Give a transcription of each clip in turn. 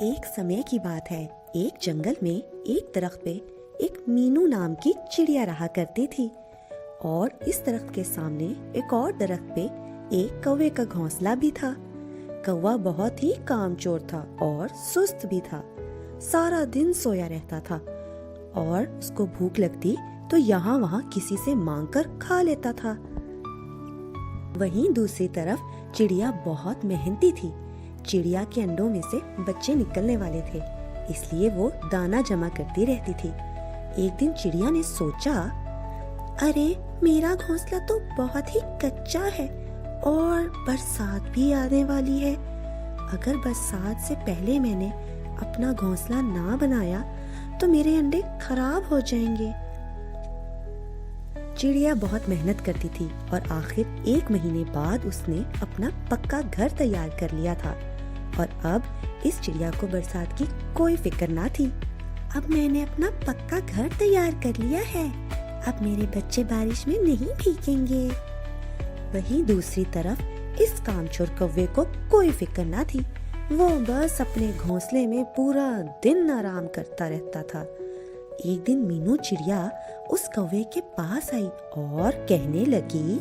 एक समय की बात है। एक जंगल में एक दरख्त पे एक मीनू नाम की चिड़िया रहा करती थी और इस दरख्त के सामने एक और दरख्त पे एक कौवे का घोंसला भी था। कौवा बहुत ही कामचोर था और सुस्त भी था। सारा दिन सोया रहता था और उसको भूख लगती तो यहाँ वहाँ किसी से मांगकर खा लेता था। वहीं दूसरी तरफ चिड़िया बहुत मेहनती थी। चिड़िया के अंडों में से बच्चे निकलने वाले थे, इसलिए वो दाना जमा करती रहती थी। एक दिन चिड़िया ने सोचा, अरे मेरा घोंसला तो बहुत ही कच्चा है और बरसात भी आने वाली है। अगर बरसात से पहले मैंने अपना घोंसला ना बनाया तो मेरे अंडे खराब हो जाएंगे। चिड़िया बहुत मेहनत करती थी और आखिर 1 महीने बाद उसने अपना पक्का घर तैयार कर लिया था और अब इस चिड़िया को बरसात की कोई फिक्र ना थी। अब मैंने अपना पक्का घर तैयार कर लिया है, अब मेरे बच्चे बारिश में नहीं भीगेंगे। वहीं दूसरी तरफ इस कामचोर कौवे को कोई फिक्र ना थी। वो बस अपने घोंसले में पूरा दिन आराम करता रहता था। एक दिन मीनू चिड़िया उस कौवे के पास आई और कहने लगी,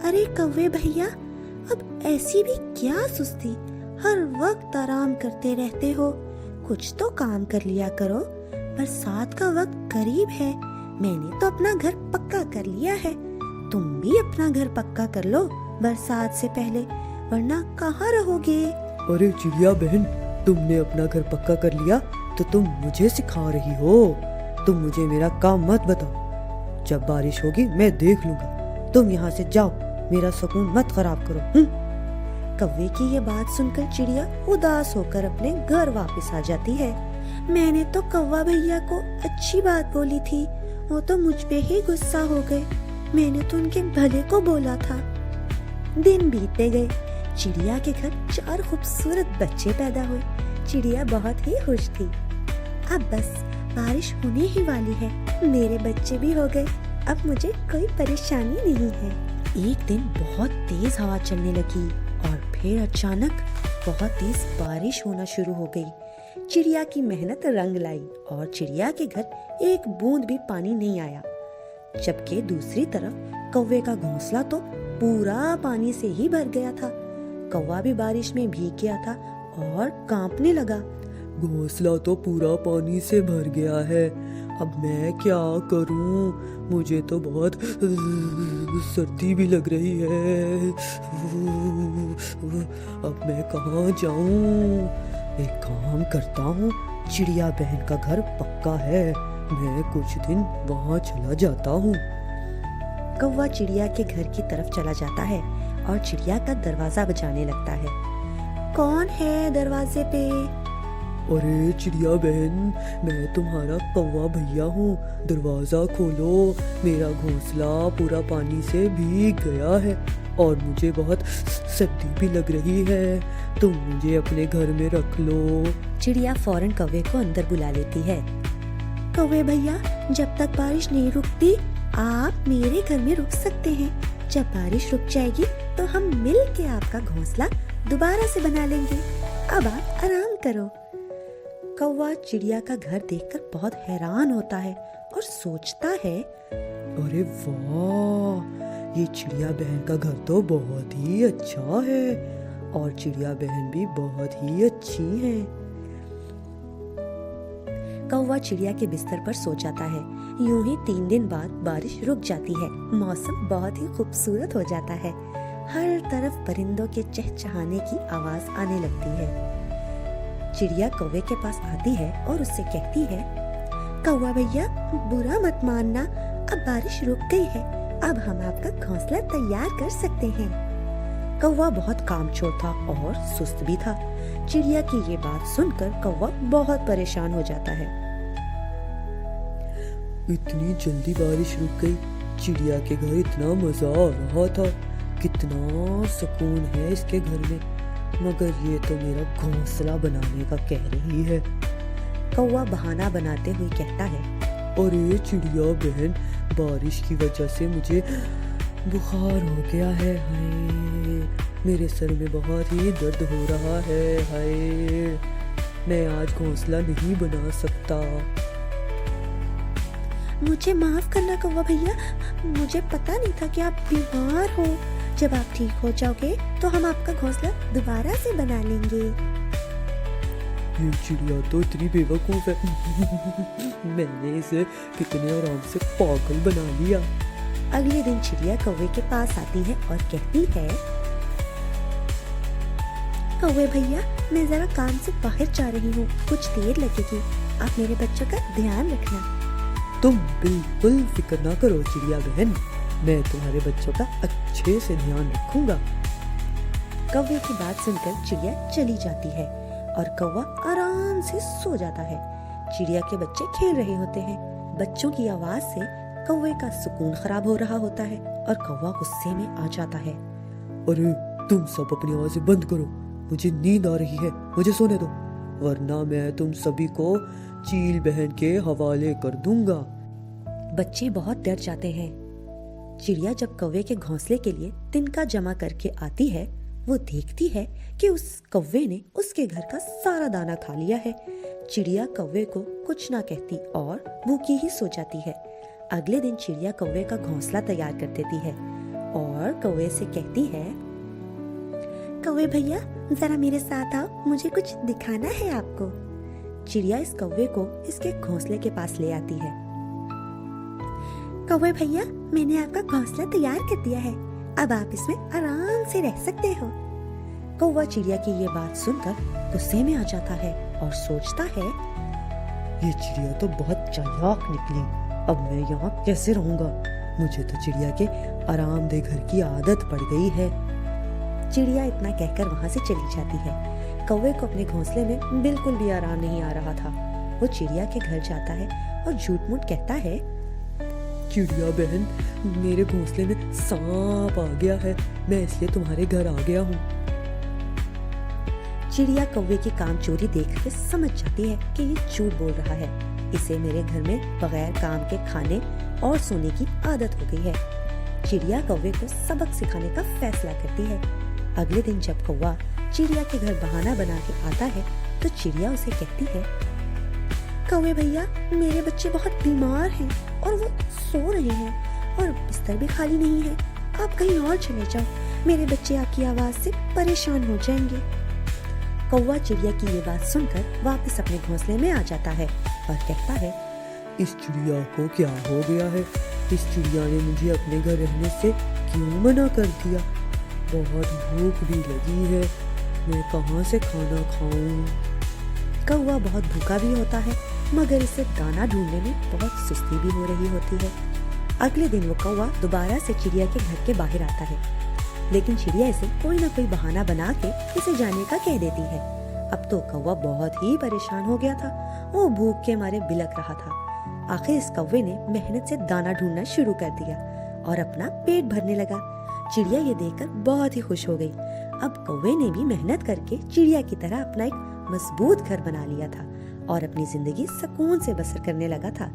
अरे कौवे भैया, अब ऐसी भी क्या सुस्ती, हर वक्त आराम करते रहते हो। कुछ तो काम कर लिया करो, बरसात का वक्त करीब है। मैंने तो अपना घर पक्का कर लिया है, तुम भी अपना घर पक्का कर लो बरसात से पहले, वरना कहाँ रहोगे। अरे चिड़िया बहन, तुमने अपना घर पक्का कर लिया तो तुम मुझे सिखा रही हो। तुम मुझे मेरा काम मत बताओ, जब बारिश होगी मैं देख लूंगा। तुम यहाँ से जाओ, मेरा सुकून मत खराब करो। कौवे की ये बात सुनकर चिड़िया उदास होकर अपने घर वापस आ जाती है। मैंने तो कौवा भैया को अच्छी बात बोली थी, वो तो मुझ पे ही गुस्सा हो गए। मैंने तो उनके भले को बोला था। दिन बीतते गए, चिड़िया के घर 4 खूबसूरत बच्चे पैदा हुए। चिड़िया बहुत ही खुश थी। अब बस बारिश होने ही वाली है, मेरे बच्चे भी हो गए, अब मुझे कोई परेशानी नहीं है। एक दिन बहुत तेज हवा चलने लगी और फिर अचानक बहुत तेज बारिश होना शुरू हो गई। चिड़िया की मेहनत रंग लाई और चिड़िया के घर एक बूंद भी पानी नहीं आया, जबकि दूसरी तरफ कौवे का घोंसला तो पूरा पानी से ही भर गया था। कौवा भी बारिश में भीग गया था और कांपने लगा। घोंसला तो पूरा पानी से भर गया है, अब मैं क्या करूं? मुझे तो बहुत सर्दी भी लग रही है। अब मैं कहाँ जाऊं? एक काम करता हूँ, चिड़िया बहन का घर पक्का है, मैं कुछ दिन वहाँ चला जाता हूँ। कौवा चिड़िया के घर की तरफ चला जाता है और चिड़िया का दरवाजा बजाने लगता है। कौन है दरवाजे पे? अरे चिड़िया बहन, मैं तुम्हारा कौवा भैया हूँ, दरवाजा खोलो। मेरा घोंसला पूरा पानी से भीग गया है और मुझे बहुत सर्दी भी लग रही है, तुम मुझे अपने घर में रख लो। चिड़िया फौरन कौवे को अंदर बुला लेती है। कौवे भैया, जब तक बारिश नहीं रुकती आप मेरे घर में रुक सकते हैं। जब बारिश रुक जाएगी तो हम मिल के आपका घोंसला दोबारा से बना लेंगे। अब आप आराम करो। कौवा चिड़िया का घर देखकर बहुत हैरान होता है और सोचता है, अरे वाह, ये चिड़िया बहन का घर तो बहुत ही अच्छा है और चिड़िया बहन भी बहुत ही अच्छी है। कौवा चिड़िया के बिस्तर पर सो जाता है। यूं ही 3 दिन बाद बारिश रुक जाती है। मौसम बहुत ही खूबसूरत हो जाता है। हर तरफ परिंदों के चहचहाने की आवाज आने लगती है। चिड़िया कौवे के पास आती है और उससे कहती है, कौवा भैया, बुरा मत मानना, अब बारिश रुक गई है, अब हम आपका घोंसला तैयार कर सकते हैं। कौवा बहुत कामचोर था और सुस्त भी था। चिड़िया की ये बात सुनकर कौवा बहुत परेशान हो जाता है। इतनी जल्दी बारिश रुक गई, चिड़िया के घर इतना मजा आ रहा था, कितना सुकून है इसके घर में, मगर ये तो मेरा घोंसला बनाने का कह रही है। कौवा बहाना बनाते हुए कहता है, अरे चिड़िया बहन, बारिश की वजह से मुझे बुखार हो गया है। हाय, मेरे सर में बहुत ही दर्द हो रहा है। हाय, मैं आज घोंसला नहीं बना सकता। मुझे माफ करना कौवा भैया, मुझे पता नहीं था कि आप बीमार हो। जब आप ठीक हो जाओगे तो हम आपका घोंसला दोबारा से बना लेंगे। ये चिड़िया तो इतनी बेवकूफ है। मैंने इसे कितने आराम से पागल बना लिया। अगले दिन चिड़िया कौवे के पास आती है और कहती है, कौवे भैया, मैं जरा काम से बाहर जा रही हूँ, कुछ देर लगेगी, आप मेरे बच्चों का ध्यान रखना। तुम बिल्कुल फिक्र ना करो चिड़िया बहन, मैं तुम्हारे बच्चों का अच्छे से ध्यान रखूंगा। कौवे की बात सुनकर चिड़िया चली जाती है और कौवा आराम से सो जाता है। चिड़िया के बच्चे खेल रहे होते हैं। बच्चों की आवाज से कौवे का सुकून खराब हो रहा होता है और कौवा गुस्से में आ जाता है। अरे तुम सब अपनी आवाजें बंद करो, मुझे नींद आ रही है, मुझे सोने दो, वरना मैं तुम सभी को चील बहन के हवाले कर दूंगा। बच्चे बहुत डर जाते हैं। चिड़िया जब कौवे के घोंसले के लिए तिनका जमा करके आती है, वो देखती है कि उस कौवे ने उसके घर का सारा दाना खा लिया है। चिड़िया कौवे को कुछ ना कहती और भूखी ही सो जाती है। अगले दिन चिड़िया कौवे का घोंसला तैयार कर देती है और कौवे से कहती है, कौवे भैया, जरा मेरे साथ आओ, मुझे कुछ दिखाना है आपको। चिड़िया इस कौवे को इसके घोंसले के पास ले आती है। कौवे भैया, मैंने आपका घोंसला तैयार कर दिया है, अब आप इसमें आराम से रह सकते हो। कौवा चिड़िया की ये बात सुनकर गुस्से में आ जाता है और सोचता है, ये चिड़िया तो बहुत चालाक निकली, अब मैं यहाँ कैसे रहूंगा? मुझे तो चिड़िया के आरामदेह घर की आदत पड़ गई है। चिड़िया इतना कहकर वहाँ से चली जाती है। कौवे को अपने घोंसले में बिल्कुल भी आराम नहीं आ रहा था। वो चिड़िया के घर जाता है और झूठ मूठ कहता है, चिड़िया बहन, मेरे घोंसले में सांप आ गया है, मैं इसलिए तुम्हारे घर आ गया हूँ। चिड़िया कौवे की काम चोरी देखकर समझ जाती है कि ये झूठ बोल रहा है। इसे मेरे घर में बगैर काम के खाने और सोने की आदत हो गई है। चिड़िया कौवे को सबक सिखाने का फैसला करती है। अगले दिन जब कौवा चिड़िया के घर बहाना बना के आता है तो चिड़िया उसे कहती है, कौवे भैया, मेरे बच्चे बहुत बीमार हैं और वो सो रहे हैं और बिस्तर भी खाली नहीं है, आप कहीं और चले जाओ, मेरे बच्चे आपकी आवाज से परेशान हो जाएंगे। कौवा चिड़िया की ये बात सुनकर वापस अपने घोंसले में आ जाता है और कहता है, इस चिड़िया को क्या हो गया है? इस चिड़िया ने मुझे अपने घर रहने से क्यों मना कर दिया? बहुत भूख भी लगी है, मैं कहाँ से खाना खाऊं? कौवा बहुत भूखा भी होता है, मगर इसे दाना ढूंढने में बहुत सुस्ती भी हो रही होती है। अगले दिन वो कौवा दोबारा से चिड़िया के घर के बाहर आता है, लेकिन चिड़िया इसे कोई ना कोई बहाना बना के इसे जाने का कह देती है। अब तो कौवा बहुत ही परेशान हो गया था, वो भूख के मारे बिलख रहा था। आखिर इस कौवे ने मेहनत से दाना ढूंढना शुरू कर दिया और अपना पेट भरने लगा। चिड़िया ये देखकर बहुत ही खुश हो गई। अब कौवे ने भी मेहनत करके चिड़िया की तरह अपना एक मजबूत घर बना लिया था और अपनी जिंदगी सुकून से बसर करने लगा था।